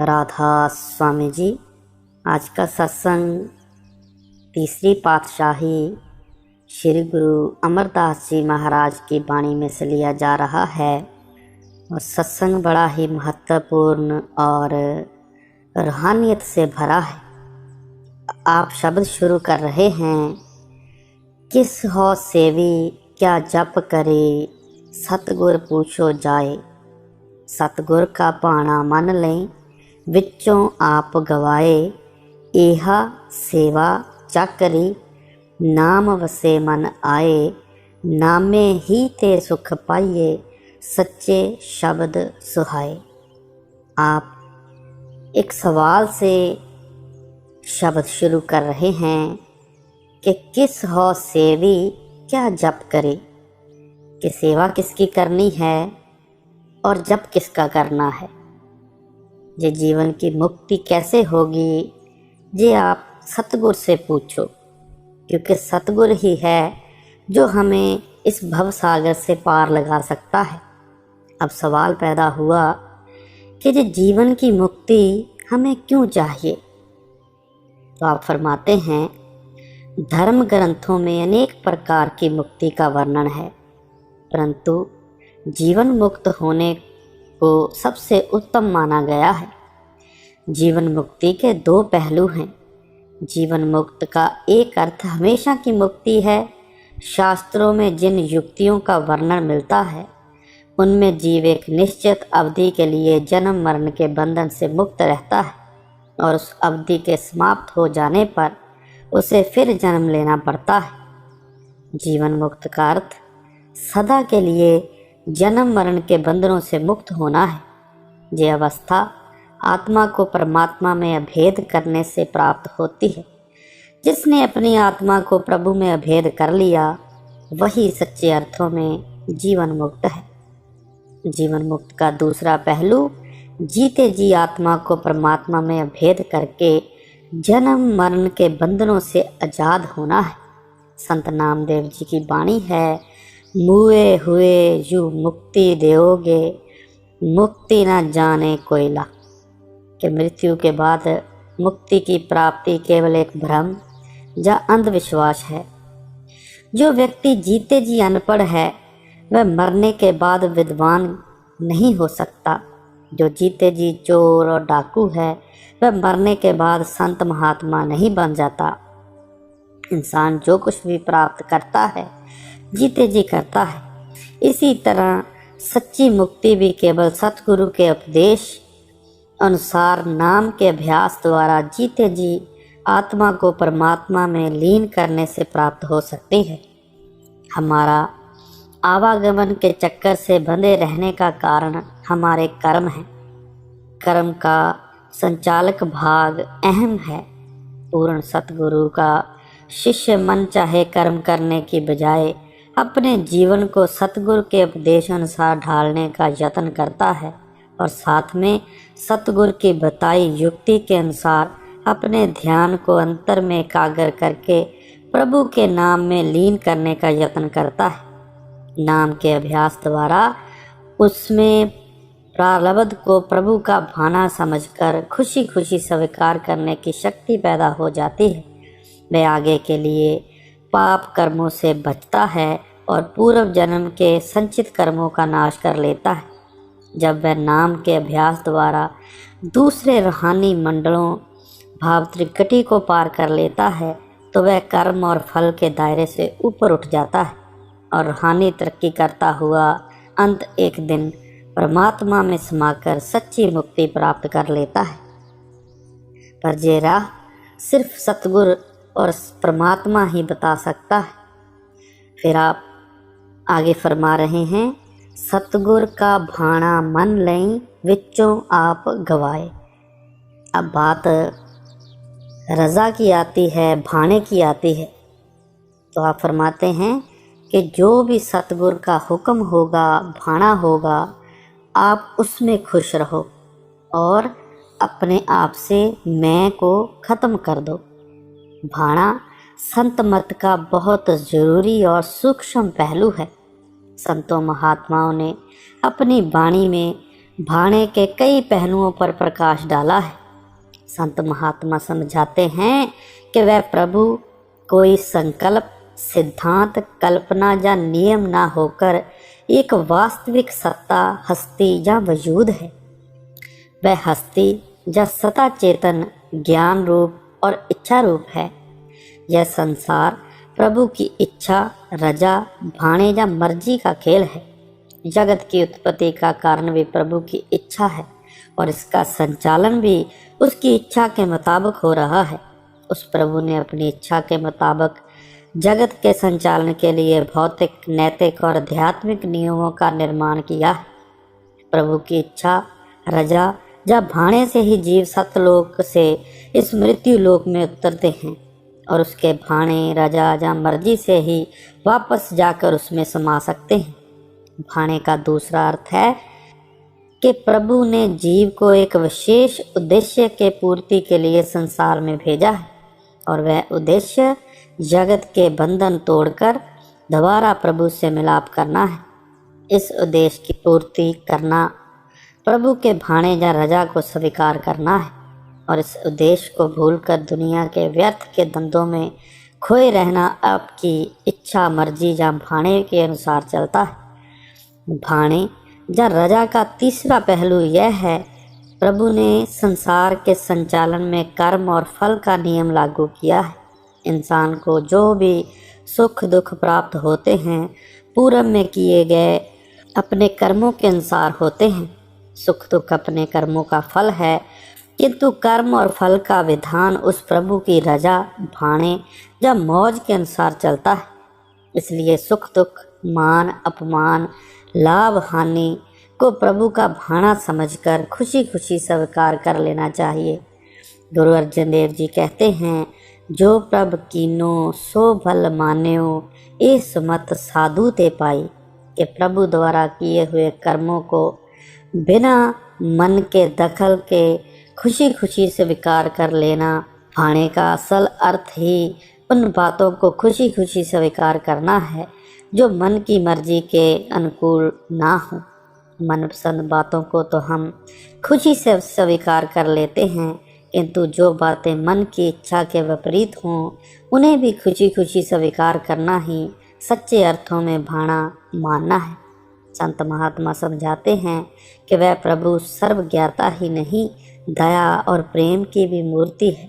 राधा स्वामी जी। आज का सत्संग तीसरी पातशाही श्री गुरु अमरदास जी महाराज की वाणी में से लिया जा रहा है और सत्संग बड़ा ही महत्वपूर्ण और रूहानियत से भरा है। आप शब्द शुरू कर रहे हैं, किस हो सेवी क्या जप करे, सतगुर पूछो जाए। सतगुर का पाना मन लें, विचों आप गवाए। एहा सेवा चाकरी, नाम वसे मन आए। नामे ही ते सुख पाइए, सच्चे शब्द सुहाए। आप एक सवाल से शब्द शुरू कर रहे हैं कि किस हो सेवी क्या जप करे, कि सेवा किसकी करनी है और जप किसका करना है। ये जीवन की मुक्ति कैसे होगी, ये आप सतगुर से पूछो, क्योंकि सतगुर ही है जो हमें इस भवसागर से पार लगा सकता है। अब सवाल पैदा हुआ कि ये जीवन की मुक्ति हमें क्यों चाहिए। तो आप फरमाते हैं, धर्म ग्रंथों में अनेक प्रकार की मुक्ति का वर्णन है, परंतु जीवन मुक्त होने को सबसे उत्तम माना गया है। जीवन मुक्ति के दो पहलू हैं। जीवन मुक्त का एक अर्थ हमेशा की मुक्ति है। शास्त्रों में जिन युक्तियों का वर्णन मिलता है, उनमें जीव एक निश्चित अवधि के लिए जन्म मरण के बंधन से मुक्त रहता है और उस अवधि के समाप्त हो जाने पर उसे फिर जन्म लेना पड़ता है। जीवन मुक्त का अर्थ सदा के लिए जन्म मरण के बंधनों से मुक्त होना है। यह अवस्था आत्मा को परमात्मा में अभेद करने से प्राप्त होती है। जिसने अपनी आत्मा को प्रभु में अभेद कर लिया, वही सच्चे अर्थों में जीवन मुक्त है। जीवन मुक्त का दूसरा पहलू जीते जी आत्मा को परमात्मा में अभेद करके जन्म मरण के बंधनों से आजाद होना है। संत नामदेव जी की वाणी है, मुए हुए यू मुक्ति देओगे, मुक्ति न जाने कोयला। कि मृत्यु के बाद मुक्ति की प्राप्ति केवल एक भ्रम या अंधविश्वास है। जो व्यक्ति जीते जी अनपढ़ है, वह मरने के बाद विद्वान नहीं हो सकता। जो जीते जी चोर और डाकू है, वह मरने के बाद संत महात्मा नहीं बन जाता। इंसान जो कुछ भी प्राप्त करता है, जीते जी करता है। इसी तरह सच्ची मुक्ति भी केवल सतगुरु के उपदेश अनुसार नाम के अभ्यास द्वारा जीते जी आत्मा को परमात्मा में लीन करने से प्राप्त हो सकती है। हमारा आवागमन के चक्कर से बंधे रहने का कारण हमारे कर्म हैं। कर्म का संचालक भाग अहम है। पूर्ण सतगुरु का शिष्य मन चाहे कर्म करने की बजाय अपने जीवन को सतगुरु के उपदेश अनुसार ढालने का यत्न करता है और साथ में सतगुरु की बताई युक्ति के अनुसार अपने ध्यान को अंतर में एकाग्र करके प्रभु के नाम में लीन करने का यत्न करता है। नाम के अभ्यास द्वारा उसमें प्रारब्ध को प्रभु का भाना समझकर खुशी खुशी स्वीकार करने की शक्ति पैदा हो जाती है। वह आगे के लिए पाप कर्मों से बचता है और पूर्व जन्म के संचित कर्मों का नाश कर लेता है। जब वह नाम के अभ्यास द्वारा दूसरे रूहानी मंडलों भाव त्रिकटी को पार कर लेता है, तो वह कर्म और फल के दायरे से ऊपर उठ जाता है और रूहानी तरक्की करता हुआ अंत एक दिन परमात्मा में समाकर सच्ची मुक्ति प्राप्त कर लेता है। पर ये राह सिर्फ सतगुरु और परमात्मा ही बता सकता है। फिर आप आगे फरमा रहे हैं, सतगुर का भाना मन लें, विचों आप गवाए। अब बात रज़ा की आती है, भाने की आती है। तो आप फरमाते हैं कि जो भी सतगुर का हुक्म होगा, भाना होगा, आप उसमें खुश रहो और अपने आप से मैं को ख़त्म कर दो। भाना संत मत का बहुत ज़रूरी और सूक्ष्म पहलू है। संतों महात्माओं ने अपनी वाणी में भाणे के कई पहलुओं पर प्रकाश डाला है। संत महात्मा समझाते हैं कि वह प्रभु कोई संकल्प, सिद्धांत, कल्पना या नियम ना होकर एक वास्तविक सत्ता, हस्ती या वजूद है। वह हस्ती या सत्ता चेतन, ज्ञान रूप और इच्छा रूप है। यह संसार प्रभु की इच्छा, रजा, भाणे या मर्जी का खेल है। जगत की उत्पत्ति का कारण भी प्रभु की इच्छा है और इसका संचालन भी उसकी इच्छा के मुताबिक हो रहा है। उस प्रभु ने अपनी इच्छा के मुताबिक जगत के संचालन के लिए भौतिक, नैतिक और आध्यात्मिक नियमों का निर्माण किया है। प्रभु की इच्छा, रजा या भाणे से ही जीव सत्यलोक से इस मृत्यु लोक में उतरते हैं और उसके भाणे, रजा या मर्जी से ही वापस जाकर उसमें समा सकते हैं। भाणे का दूसरा अर्थ है कि प्रभु ने जीव को एक विशेष उद्देश्य के पूर्ति के लिए संसार में भेजा है और वह उद्देश्य जगत के बंधन तोड़कर दोबारा प्रभु से मिलाप करना है। इस उद्देश्य की पूर्ति करना प्रभु के भाणे या रजा को स्वीकार करना है और इस उद्देश्य को भूलकर दुनिया के व्यर्थ के धंधों में खोए रहना आपकी इच्छा, मर्जी या भाणे के अनुसार चलता है। भाणे या रजा का तीसरा पहलू यह है, प्रभु ने संसार के संचालन में कर्म और फल का नियम लागू किया है। इंसान को जो भी सुख दुख प्राप्त होते हैं पूर्व में किए गए अपने कर्मों के अनुसार होते हैं। सुख दुख अपने कर्मों का फल है, किंतु कर्म और फल का विधान उस प्रभु की रजा, भाणे या मौज के अनुसार चलता है। इसलिए सुख दुख, मान अपमान, लाभ हानि को प्रभु का भाणा समझकर खुशी खुशी स्वीकार कर लेना चाहिए। गुरु अर्जन देव जी कहते हैं, जो प्रभ कीनो सो भल मान्यो, ए सुमत साधु ते पाई। कि प्रभु द्वारा किए हुए कर्मों को बिना मन के दखल के खुशी खुशी स्वीकार कर लेना। भाणे का असल अर्थ ही उन बातों को खुशी खुशी स्वीकार करना है जो मन की मर्जी के अनुकूल ना हो। मनपसंद बातों को तो हम खुशी से स्वीकार कर लेते हैं, किंतु जो बातें मन की इच्छा के विपरीत हों उन्हें भी खुशी खुशी स्वीकार करना ही सच्चे अर्थों में भाणा मानना है। संत महात्मा समझाते हैं कि वह प्रभु सर्वज्ञाता ही नहीं, दया और प्रेम की भी मूर्ति है।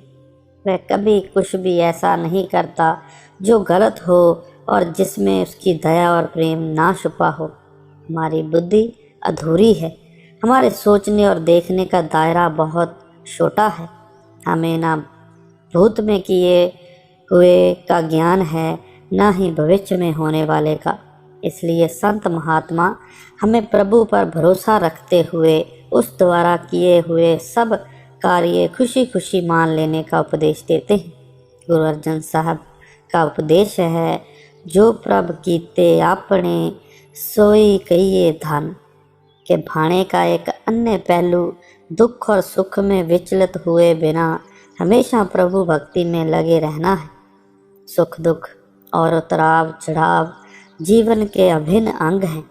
वह कभी कुछ भी ऐसा नहीं करता जो गलत हो और जिसमें उसकी दया और प्रेम ना छुपा हो। हमारी बुद्धि अधूरी है, हमारे सोचने और देखने का दायरा बहुत छोटा है। हमें ना भूत में किए हुए का ज्ञान है, ना ही भविष्य में होने वाले का। इसलिए संत महात्मा हमें प्रभु पर भरोसा रखते हुए उस द्वारा किए हुए सब कार्य खुशी खुशी मान लेने का उपदेश देते हैं। गुरु अर्जन साहब का उपदेश है, जो प्रभ कीते आपने सोई कहिए धन। के भाणे का एक अन्य पहलू दुख और सुख में विचलित हुए बिना हमेशा प्रभु भक्ति में लगे रहना है। सुख दुख और उतराव चढ़ाव जीवन के अभिन्न अंग हैं।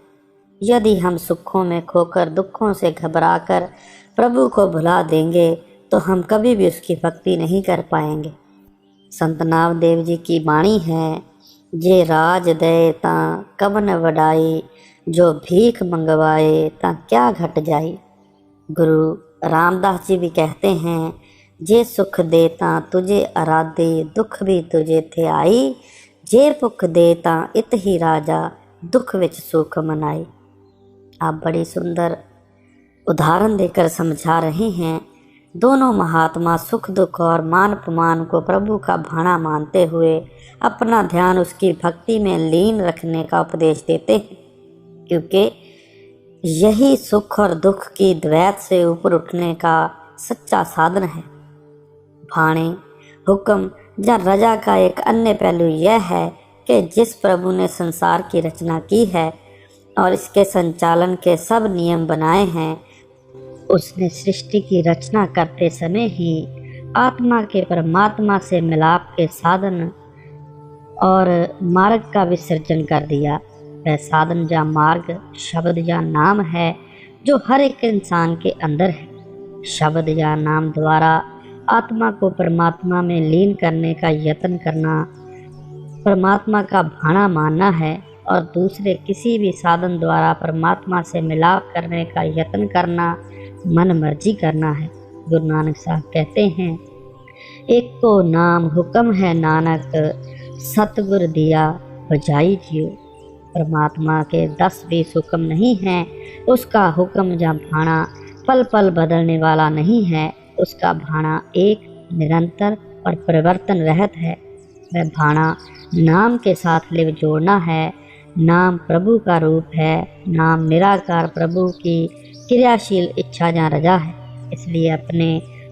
यदि हम सुखों में खोकर दुखों से घबराकर प्रभु को भुला देंगे तो हम कभी भी उसकी भक्ति नहीं कर पाएंगे। संत नामदेव जी की वाणी है, जे राज दे ता कवन वडाई, जो भीख मंगवाए ता क्या घट जाई। गुरु रामदास जी भी कहते हैं, जे सुख देता तुझे आराधे, दुख भी तुझे थे आई, जे भुख देता इत ही राजा, दुख विच सुख मनाई। आप बड़ी सुंदर उदाहरण देकर समझा रहे हैं। दोनों महात्मा सुख दुख और मान अपमान को प्रभु का भाणा मानते हुए अपना ध्यान उसकी भक्ति में लीन रखने का उपदेश देते हैं, क्योंकि यही सुख और दुख की द्वैत से ऊपर उठने का सच्चा साधन है। भाणे, हुक्म या रजा का एक अन्य पहलू यह है कि जिस प्रभु ने संसार की रचना की है और इसके संचालन के सब नियम बनाए हैं, उसने सृष्टि की रचना करते समय ही आत्मा के परमात्मा से मिलाप के साधन और मार्ग का विसर्जन कर दिया। वह साधन या मार्ग शब्द या नाम है जो हर एक इंसान के अंदर है। शब्द या नाम द्वारा आत्मा को परमात्मा में लीन करने का यत्न करना परमात्मा का भाणा मानना है, और दूसरे किसी भी साधन द्वारा परमात्मा से मिलाप करने का यत्न करना मन मर्जी करना है। गुरु नानक साहब कहते हैं, एक को नाम हुक्म है नानक, सतगुर दिया बजाई जियो। परमात्मा के 10-20 हुक्म नहीं हैं, उसका हुक्म या भाणा पल पल बदलने वाला नहीं है। उसका भाणा एक निरंतर और परिवर्तन रहत है। वह भाणा नाम के साथ लिव जोड़ना है। नाम प्रभु का रूप है। नाम निराकार प्रभु की क्रियाशील इच्छा या रजा है। इसलिए अपने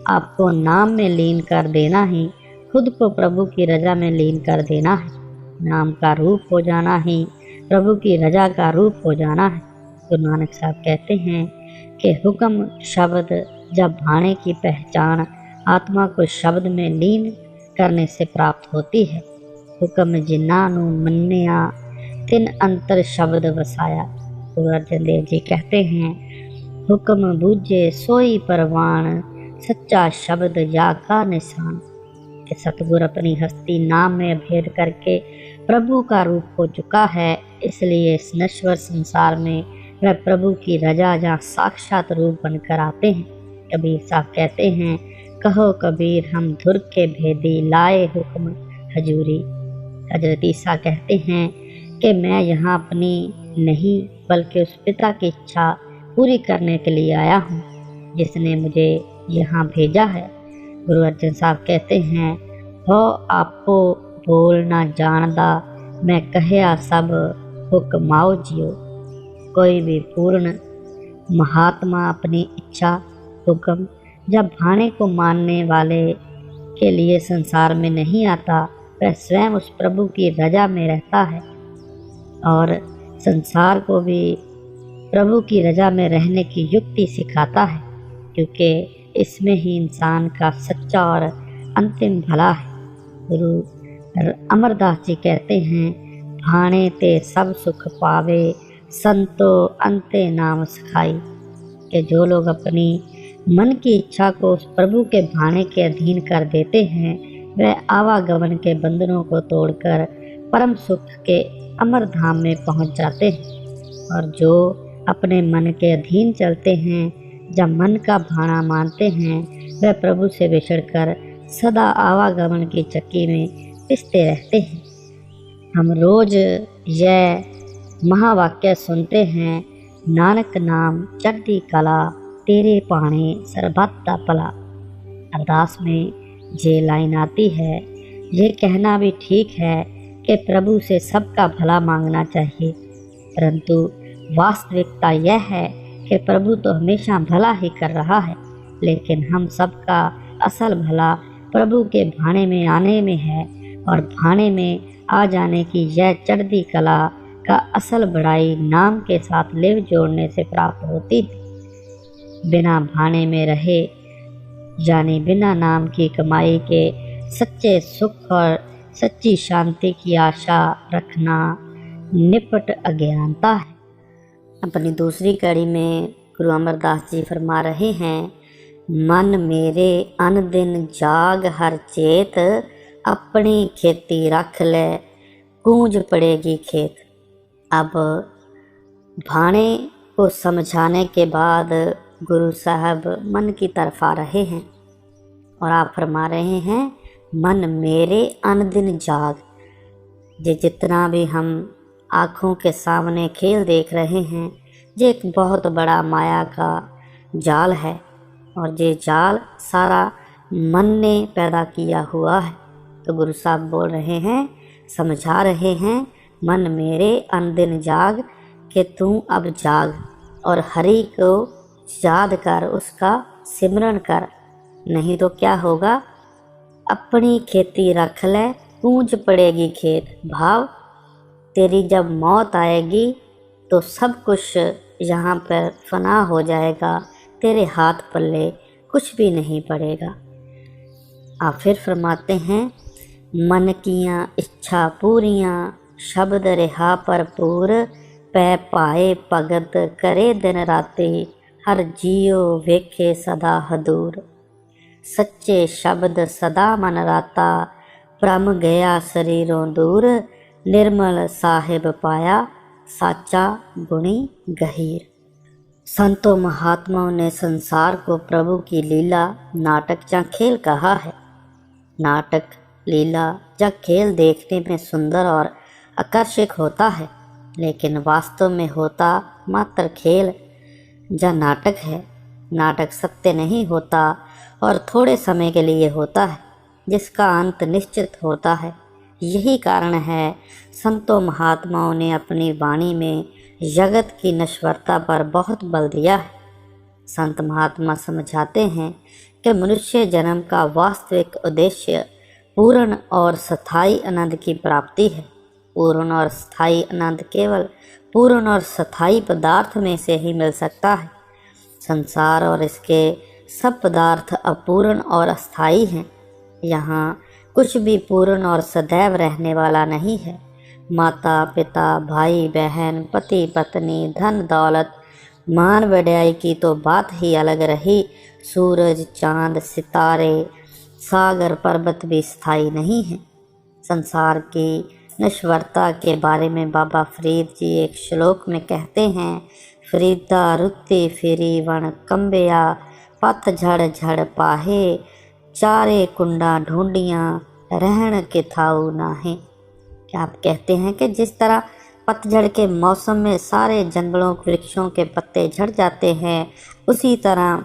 आप को नाम में लीन कर देना ही खुद को प्रभु की रजा में लीन कर देना है। नाम का रूप हो जाना ही प्रभु की रजा का रूप हो जाना है। गुरु नानक साहब कहते हैं कि हुक्म शब्द जब भाणे की पहचान आत्मा को शब्द में लीन करने से प्राप्त होती है। हुक्म जिन्नानु मन्निया तिन अंतर शब्द वसाया। गुरु अर्जन देव जी कहते हैं, हुक्म बूझे सोई परवान, सच्चा शब्द या का निशान। कि सतगुरु अपनी हस्ती नाम में भेद करके प्रभु का रूप हो चुका है। इसलिए इस नश्वर संसार में वह प्रभु की रजा या साक्षात रूप बनकर आते हैं। कबीर साहब कहते हैं, कहो कबीर हम धुर के भेदी, लाए हुक्म हजूरी। हजरत ईसा कहते हैं कि मैं यहाँ अपनी नहीं बल्कि उस पिता की इच्छा पूरी करने के लिए आया हूँ जिसने मुझे यहाँ भेजा है। गुरु अर्जन साहब कहते हैं, हो आपको बोलना जानदा, मैं कहया सब हुक्माओ जियो। कोई भी पूर्ण महात्मा अपनी इच्छा हुक्म जब भाणे को मानने वाले के लिए संसार में नहीं आता, वह स्वयं उस प्रभु की रजा में रहता है और संसार को भी प्रभु की रजा में रहने की युक्ति सिखाता है, क्योंकि इसमें ही इंसान का सच्चा और अंतिम भला है। गुरु अमरदास जी कहते हैं, भाणे ते सब सुख पावे, संतो अंते नाम सखाई। कि जो लोग अपनी मन की इच्छा को उस प्रभु के भाणे के अधीन कर देते हैं, वह आवागमन के बंधनों को तोड़कर परम सुख के अमर धाम में पहुंच जाते हैं। और जो अपने मन के अधीन चलते हैं, जब मन का भाणा मानते हैं, वह प्रभु से बिछड़कर सदा आवागमन की चक्की में पिसते रहते हैं। हम रोज यह महावाक्य सुनते हैं, नानक नाम चढ़ती कला, तेरे पाणे सरबत दा भला। अरदास में ये लाइन आती है, ये कहना भी ठीक है कि प्रभु से सबका भला मांगना चाहिए, परंतु वास्तविकता यह है कि प्रभु तो हमेशा भला ही कर रहा है, लेकिन हम सबका असल भला प्रभु के भाणे में आने में है। और भाणे में आ जाने की यह चढ़ती कला का असल बढ़ाई नाम के साथ लिव जोड़ने से प्राप्त होती है। बिना भाणे में रहे यानी बिना नाम की कमाई के सच्चे सुख और सच्ची शांति की आशा रखना निपट अज्ञानता है। अपनी दूसरी कड़ी में गुरु अमरदास जी फरमा रहे हैं, मन मेरे अन दिन जाग हर चेत, अपनी खेती रख ले गूंज पड़ेगी खेत। अब भाणे को समझाने के बाद गुरु साहब मन की तरफ आ रहे हैं और आप फरमा रहे हैं, मन मेरे अन दिन जाग। ये जितना भी हम आँखों के सामने खेल देख रहे हैं, ये एक बहुत बड़ा माया का जाल है और ये जाल सारा मन ने पैदा किया हुआ है। तो गुरु साहब बोल रहे हैं, समझा रहे हैं, मन मेरे अन दिन जाग, कि तू अब जाग और हरि को याद कर, उसका सिमरन कर, नहीं तो क्या होगा, अपनी खेती रख ले गूंज पड़ेगी खेत। भाव तेरी जब मौत आएगी तो सब कुछ यहाँ पर फना हो जाएगा, तेरे हाथ पल्ले कुछ भी नहीं पड़ेगा। आप फिर फरमाते हैं, मन कियाँ इच्छा पूरियाँ, शब्द रिहा भरपूर, पै पाए भगत करे दिन राते, हर जियो वेखे सदा हदूर। सच्चे शब्द सदा मन राता, भ्रम गया शरीरों दूर। निर्मल साहिब पाया, साचा गुणी गहीर। संतों महात्माओं ने संसार को प्रभु की लीला, नाटक या खेल कहा है। नाटक, लीला या खेल देखने में सुंदर और आकर्षक होता है, लेकिन वास्तव में होता मात्र खेल या नाटक है। नाटक सत्य नहीं होता और थोड़े समय के लिए होता है, जिसका अंत निश्चित होता है। यही कारण है संतों महात्माओं ने अपनी वाणी में जगत की नश्वरता पर बहुत बल दिया है। संत महात्मा समझाते हैं कि मनुष्य जन्म का वास्तविक उद्देश्य पूर्ण और स्थायी आनंद की प्राप्ति है। पूर्ण और स्थायी आनंद केवल पूर्ण और स्थायी पदार्थ में से ही मिल सकता है। संसार और इसके सब पदार्थ अपूर्ण और अस्थायी हैं। यहाँ कुछ भी पूर्ण और सदैव रहने वाला नहीं है। माता पिता, भाई बहन, पति पत्नी, धन दौलत, मान वड्याई की तो बात ही अलग रही। सूरज, चांद, सितारे, सागर, पर्वत भी स्थायी नहीं हैं। संसार की नश्वरता के बारे में बाबा फरीद जी एक श्लोक में कहते हैं, फरीदा रुत्ती फिरी वन कंबिया, पत झड़ झड़ पाहे, चारे कुंडा ढूंढियाँ, रहन के थाऊ नाहे। क्या आप कहते हैं कि जिस तरह पतझड़ के मौसम में सारे जंगलों वृक्षों के पत्ते झड़ जाते हैं, उसी तरह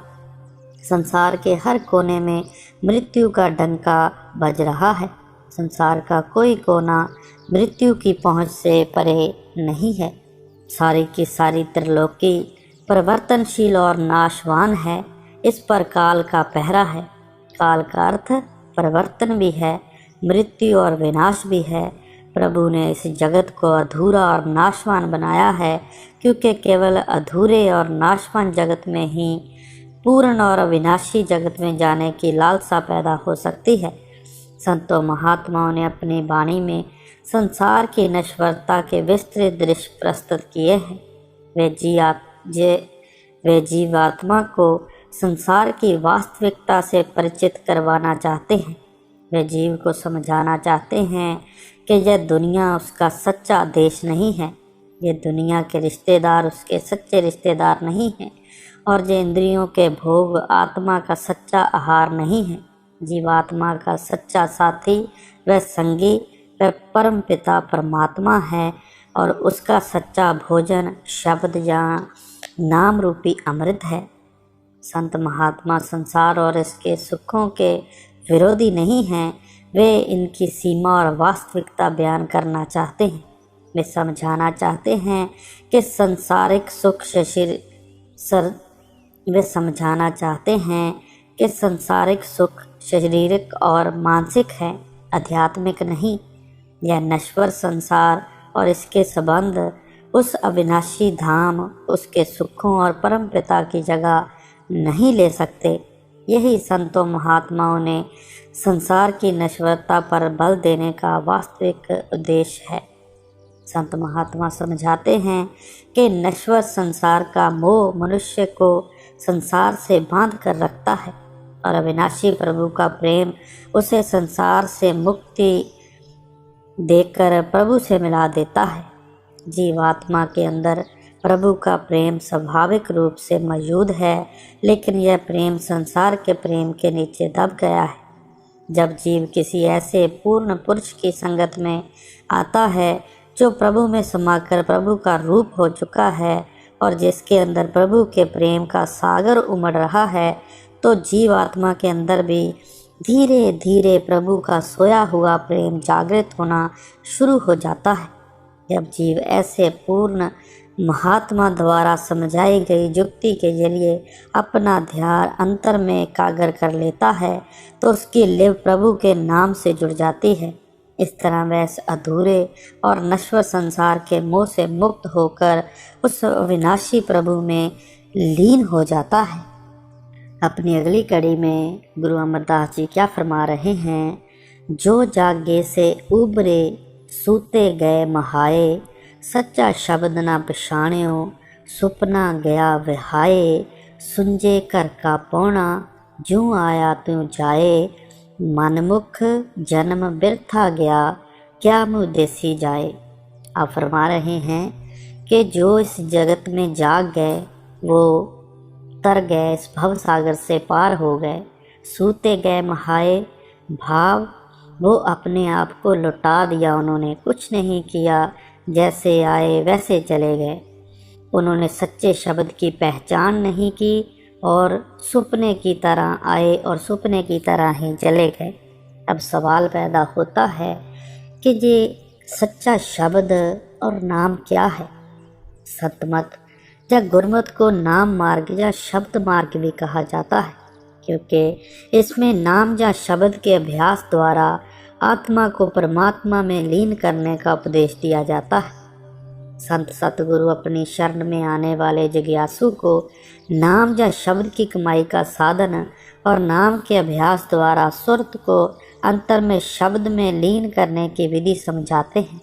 संसार के हर कोने में मृत्यु का डंका बज रहा है। संसार का कोई कोना मृत्यु की पहुंच से परे नहीं है। सारी की सारी त्रिलोकी परिवर्तनशील और नाशवान है। इस पर काल का पहरा है। काल का अर्थ परिवर्तन भी है, मृत्यु और विनाश भी है। प्रभु ने इस जगत को अधूरा और नाशवान बनाया है, क्योंकि केवल अधूरे और नाशवान जगत में ही पूर्ण और अविनाशी जगत में जाने की लालसा पैदा हो सकती है। संतों महात्माओं ने अपनी वाणी में संसार की नश्वरता के विस्तृत दृश्य प्रस्तुत किए हैं। वे जीवात्मा को संसार की वास्तविकता से परिचित करवाना चाहते हैं। वे जीव को समझाना चाहते हैं कि यह दुनिया उसका सच्चा देश नहीं है। ये दुनिया के रिश्तेदार उसके सच्चे रिश्तेदार नहीं हैं, और ये इंद्रियों के भोग आत्मा का सच्चा आहार नहीं है। जीवात्मा का सच्चा साथी व संगी व परम पिता परमात्मा है, और उसका सच्चा भोजन शब्द या नाम रूपी अमृत है। संत महात्मा संसार और इसके सुखों के विरोधी नहीं हैं। वे इनकी सीमा और वास्तविकता बयान करना चाहते हैं। वे समझाना चाहते हैं कि सांसारिक सुख वे समझाना चाहते हैं कि सांसारिक सुख शारीरिक और मानसिक है, आध्यात्मिक नहीं। यह नश्वर संसार और इसके संबंध उस अविनाशी धाम, उसके सुखों और परम पिता की जगह नहीं ले सकते। यही संतों महात्माओं ने संसार की नश्वरता पर बल देने का वास्तविक उद्देश्य है। संत महात्मा समझाते हैं कि नश्वर संसार का मोह मनुष्य को संसार से बांध कर रखता है, और अविनाशी प्रभु का प्रेम उसे संसार से मुक्ति देकर प्रभु से मिला देता है। जीवात्मा के अंदर प्रभु का प्रेम स्वाभाविक रूप से मौजूद है, लेकिन यह प्रेम संसार के प्रेम के नीचे दब गया है। जब जीव किसी ऐसे पूर्ण पुरुष की संगत में आता है जो प्रभु में समाकर प्रभु का रूप हो चुका है और जिसके अंदर प्रभु के प्रेम का सागर उमड़ रहा है, तो जीवात्मा के अंदर भी धीरे धीरे प्रभु का सोया हुआ प्रेम जागृत होना शुरू हो जाता है। जब जीव ऐसे पूर्ण महात्मा द्वारा समझाई गई युक्ति के जरिए अपना ध्यान अंतर में एकाग्र कर लेता है, तो उसकी लिव प्रभु के नाम से जुड़ जाती है। इस तरह वह इस अधूरे और नश्वर संसार के मोह से मुक्त होकर उस अविनाशी प्रभु में लीन हो जाता है। अपनी अगली कड़ी में गुरु अमरदास जी क्या फरमा रहे हैं, जो जागे से उबरे सूते गए महाए, सच्चा शब्द ना पछाण्यो, सुपना गया विहाए, सुंजे कर का पौना, जूं आया त्यों जाए, मनमुख जन्म बिरथा गया, क्या मुँह देसी जाए। आप फरमा रहे हैं कि जो इस जगत में जाग गए वो तर गए, इस भव सागर से पार हो गए, सूते गए महाए भाव, वो अपने आप को लुटा दिया उन्होंने, कुछ नहीं किया, जैसे आए वैसे चले गए। उन्होंने सच्चे शब्द की पहचान नहीं की और सुपने की तरह आए और सुपने की तरह ही चले गए। अब सवाल पैदा होता है कि ये सच्चा शब्द और नाम क्या है। सतमत या गुरमत को नाम मार्ग या शब्द मार्ग भी कहा जाता है, क्योंकि इसमें नाम या शब्द के अभ्यास द्वारा आत्मा को परमात्मा में लीन करने का उपदेश दिया जाता है। संत सतगुरु अपनी शरण में आने वाले जिज्ञासु को नाम या शब्द की कमाई का साधन और नाम के अभ्यास द्वारा सुरत को अंतर में शब्द में लीन करने की विधि समझाते हैं,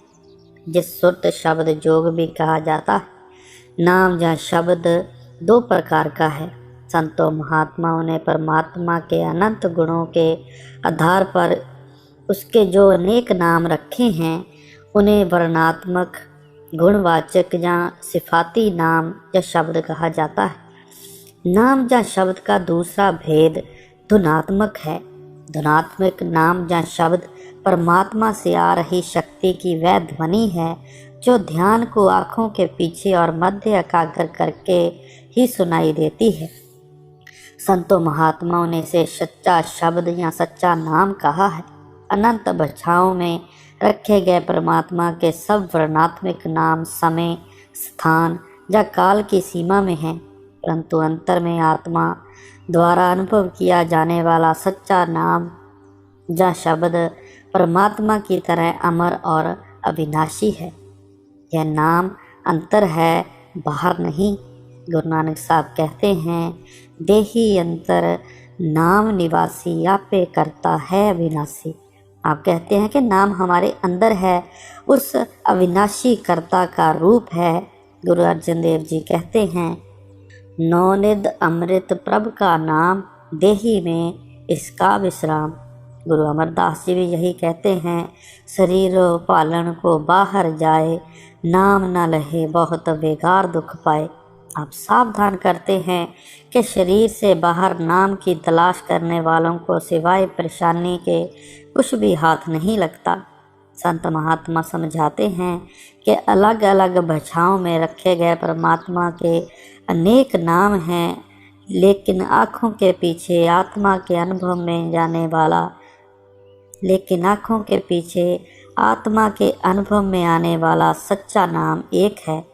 जिस सुरत शब्द योग भी कहा जाता है। नाम या शब्द दो प्रकार का है। संतों महात्माओं ने परमात्मा के अनंत गुणों के आधार पर उसके जो अनेक नाम रखे हैं उन्हें वर्णात्मक, गुणवाचक या सिफाती नाम या शब्द कहा जाता है। नाम या शब्द का दूसरा भेद धुनात्मक है। धुनात्मक नाम या शब्द परमात्मा से आ रही शक्ति की वह ध्वनि है जो ध्यान को आँखों के पीछे और मध्य एकाग्र करके ही सुनाई देती है। संतों महात्माओं ने इसे सच्चा शब्द या सच्चा नाम कहा है। अनंत भाषाओं में रखे गए परमात्मा के सब वर्णात्मक नाम समय, स्थान या काल की सीमा में हैं, परंतु अंतर में आत्मा द्वारा अनुभव किया जाने वाला सच्चा नाम या शब्द परमात्मा की तरह अमर और अविनाशी है। यह नाम अंतर है, बाहर नहीं। गुरु नानक साहब कहते हैं, देही अंतर नाम निवासी, आपे करता है अविनाशी। आप कहते हैं कि नाम हमारे अंदर है, उस अविनाशी कर्ता का रूप है। गुरु अर्जन देव जी कहते हैं, नौनिध अमृत प्रभ का नाम, देही में इसका विश्राम। गुरु अमरदास जी भी यही कहते हैं, शरीर पालन को बाहर जाए, नाम न लहे बहुत बेगार दुख पाए। आप सावधान करते हैं कि शरीर से बाहर नाम की तलाश करने वालों को सिवाय परेशानी के कुछ भी हाथ नहीं लगता। संत महात्मा समझाते हैं कि अलग अलग भाषाओं में रखे गए परमात्मा के अनेक नाम हैं, लेकिन आँखों के पीछे आत्मा के अनुभव में जाने वाला आत्मा के अनुभव में आने वाला सच्चा नाम एक है।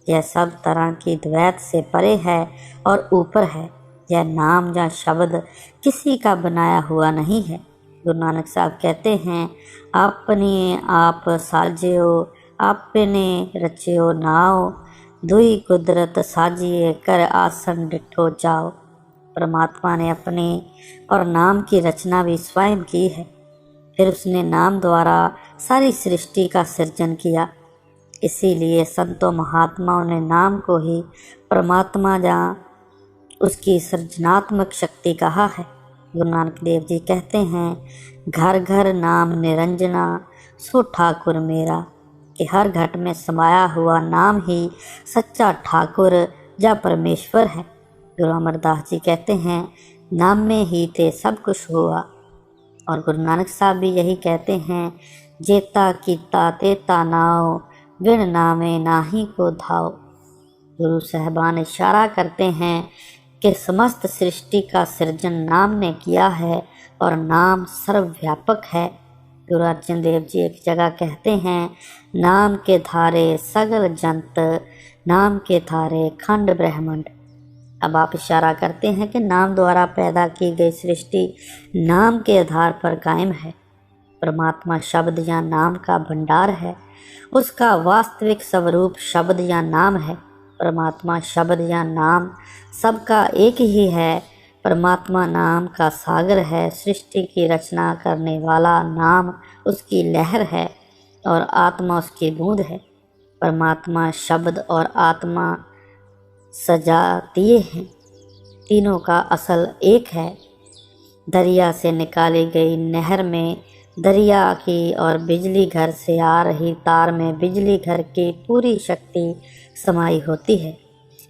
यह सब तरह की द्वैत से परे है और ऊपर है। यह नाम या शब्द किसी का बनाया हुआ नहीं है। गुरु नानक साहब कहते हैं, अपने आप साजियो, आपने रचियो नाओ, दुई कुदरत साजिए कर आसन डिठो जाओ। परमात्मा ने अपने और नाम की रचना भी स्वयं की है। फिर उसने नाम द्वारा सारी सृष्टि का सृजन किया। इसीलिए संतों महात्माओं ने नाम को ही परमात्मा या उसकी सृजनात्मक शक्ति कहा है। गुरु नानक देव जी कहते हैं, घर घर नाम निरंजना, सो ठाकुर मेरा। कि हर घट में समाया हुआ नाम ही सच्चा ठाकुर या परमेश्वर है। गुरु अमरदास जी कहते हैं, नाम में ही ते सब कुछ हुआ। और गुरु नानक साहब भी यही कहते हैं, जेता कीता तेता नाओ, बिन नामे नाही को धाओ। गुरु साहबान इशारा करते हैं कि समस्त सृष्टि का सृजन नाम ने किया है और नाम सर्वव्यापक है। गुरु अर्जन देव जी एक जगह कहते हैं, नाम के धारे सगल जंत, नाम के धारे खंड ब्रह्मांड। अब आप इशारा करते हैं कि नाम द्वारा पैदा की गई सृष्टि नाम के आधार पर कायम है। परमात्मा शब्द या नाम का भंडार है। उसका वास्तविक स्वरूप शब्द या नाम है। परमात्मा शब्द या नाम सबका एक ही है। परमात्मा नाम का सागर है। सृष्टि की रचना करने वाला नाम उसकी लहर है और आत्मा उसकी बूंद है। परमात्मा शब्द और आत्मा सजातीय हैं। तीनों का असल एक है। दरिया से निकाली गई नहर में दरिया की और बिजली घर से आ रही तार में बिजली घर की पूरी शक्ति समाई होती है।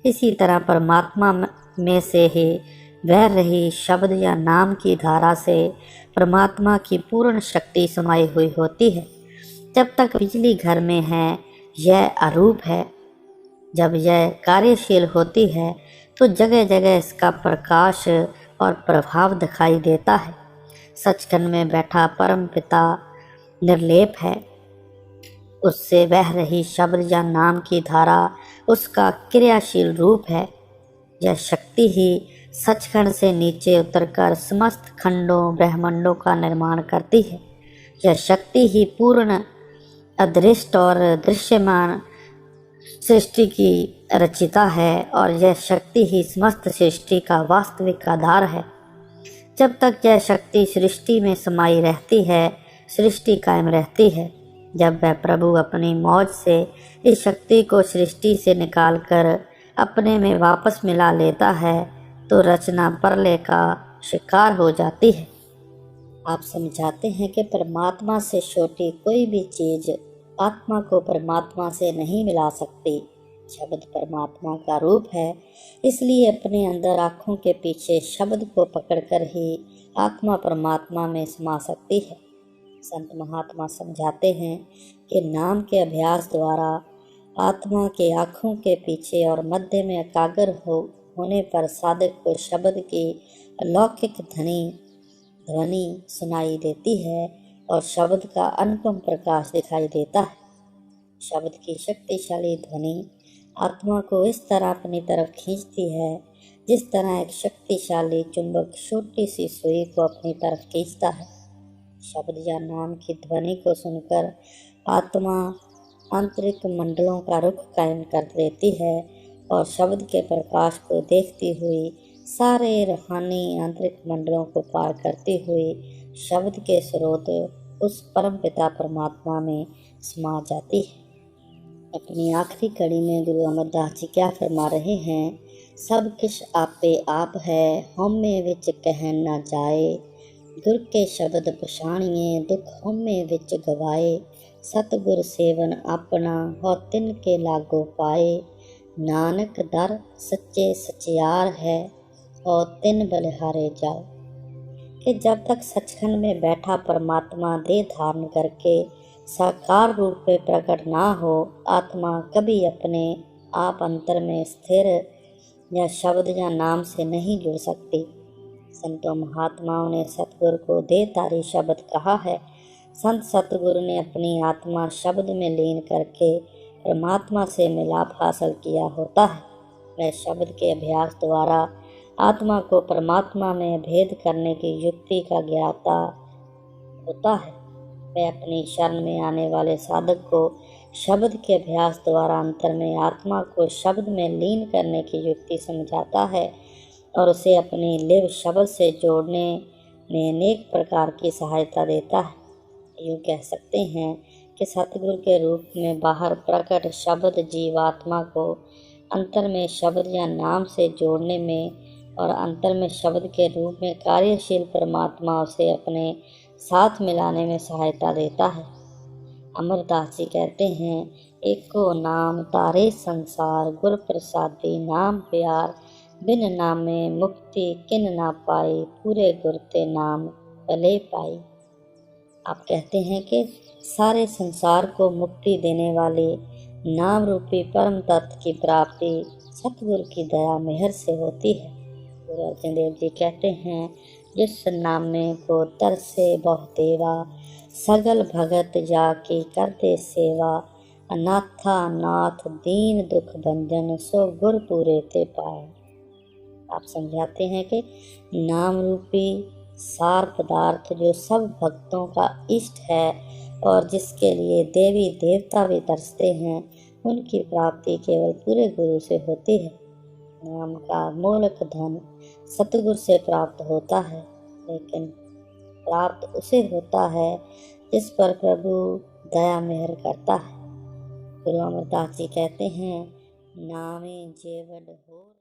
इसी तरह परमात्मा में से ही बह रही शब्द या नाम की धारा से परमात्मा की पूर्ण शक्ति समाई हुई होती है। जब तक बिजली घर में है यह अरूप है। जब यह कार्यशील होती है तो जगह जगह इसका प्रकाश और प्रभाव दिखाई देता है। सचखंड में बैठा परम पिता निर्लेप है। उससे बह रही शब्द या नाम की धारा उसका क्रियाशील रूप है। यह शक्ति ही सचखंड से नीचे उतरकर समस्त खंडों ब्रह्मांडों का निर्माण करती है। यह शक्ति ही पूर्ण अदृष्ट और दृश्यमान सृष्टि की रचिता है और यह शक्ति ही समस्त सृष्टि का वास्तविक आधार है। जब तक यह शक्ति सृष्टि में समाई रहती है सृष्टि कायम रहती है। जब वह प्रभु अपनी मौज से इस शक्ति को सृष्टि से निकालकर अपने में वापस मिला लेता है तो रचना प्रलय का शिकार हो जाती है। आप समझाते हैं कि परमात्मा से छोटी कोई भी चीज आत्मा को परमात्मा से नहीं मिला सकती। शब्द परमात्मा का रूप है, इसलिए अपने अंदर आँखों के पीछे शब्द को पकड़कर ही आत्मा परमात्मा में समा सकती है। संत महात्मा समझाते हैं कि नाम के अभ्यास द्वारा आत्मा के आँखों के पीछे और मध्य में एकाग्र होने पर साधक को शब्द की अलौकिक ध्वनि सुनाई देती है और शब्द का अनुपम प्रकाश दिखाई देता है। शब्द की शक्तिशाली ध्वनि आत्मा को इस तरह अपनी तरफ खींचती है जिस तरह एक शक्तिशाली चुंबक छोटी सी सुई को अपनी तरफ खींचता है। शब्द या नाम की ध्वनि को सुनकर आत्मा आंतरिक मंडलों का रुख कायम कर देती है और शब्द के प्रकाश को देखती हुई सारे रूहानी आंतरिक मंडलों को पार करती हुई शब्द के स्रोत उस परम पिता परमात्मा में समा जाती है। अपनी आखिरी कड़ी में गुरु अमरदास जी क्या फरमा रहे हैं? सब किश आपे आप है हौमे विच कहन ना जाए। गुर के शब्द पछाणिए दुख हौमे विच गवाए। सतगुर सेवन अपना हो तिन के लागो पाए। नानक दर सच्चे सचियार है और तिन बलिहारे जाओ। कि जब तक सचखंड में बैठा परमात्मा देह धारण करके साकार रूप में प्रकट ना हो आत्मा कभी अपने आप अंतर में स्थिर या शब्द या नाम से नहीं जुड़ सकती। संतों महात्माओं ने सतगुरु को देहधारी शब्द कहा है। संत सतगुरु ने अपनी आत्मा शब्द में लीन करके परमात्मा से मिलाप हासिल किया होता है। वह शब्द के अभ्यास द्वारा आत्मा को परमात्मा में भेद करने की युक्ति का ज्ञाता होता है। वह अपनी शरण में आने वाले साधक को शब्द के अभ्यास द्वारा अंतर में आत्मा को शब्द में लीन करने की युक्ति समझाता है और उसे अपनी लिव शब्द से जोड़ने में अनेक प्रकार की सहायता देता है। यूँ कह सकते हैं कि सतगुरु के रूप में बाहर प्रकट शब्द जीवात्मा को अंतर में शब्द या नाम से जोड़ने में और अंतर में शब्द के रूप में कार्यशील परमात्मा उसे अपने साथ मिलाने में सहायता देता है। अमरदास जी कहते हैं, एको नाम तारे संसार गुर प्रसादी नाम प्यार। बिन नामे मुक्ति किन ना पाई पूरे गुर ते नाम भले पाई। आप कहते हैं कि सारे संसार को मुक्ति देने वाले नाम रूपी परम तत्व की प्राप्ति सतगुरु की दया मेहर से होती है। गुरु अर्जन देव जी कहते हैं, जिस नामे को तरसे बहु देवा सगल भगत जाकी करते सेवा। अनाथा नाथ दीन दुख भंजन सो गुर पूरे ते पाए। आप समझाते हैं कि नाम रूपी सार पदार्थ जो सब भक्तों का इष्ट है और जिसके लिए देवी देवता भी तरसते हैं उनकी प्राप्ति केवल पूरे गुरु से होती है। नाम का मूलक धन सतगुरु से प्राप्त होता है, लेकिन प्राप्त उसे होता है जिस पर प्रभु दया मेहर करता है। गुरु अमरदास जी कहते हैं, नामे जेवड हो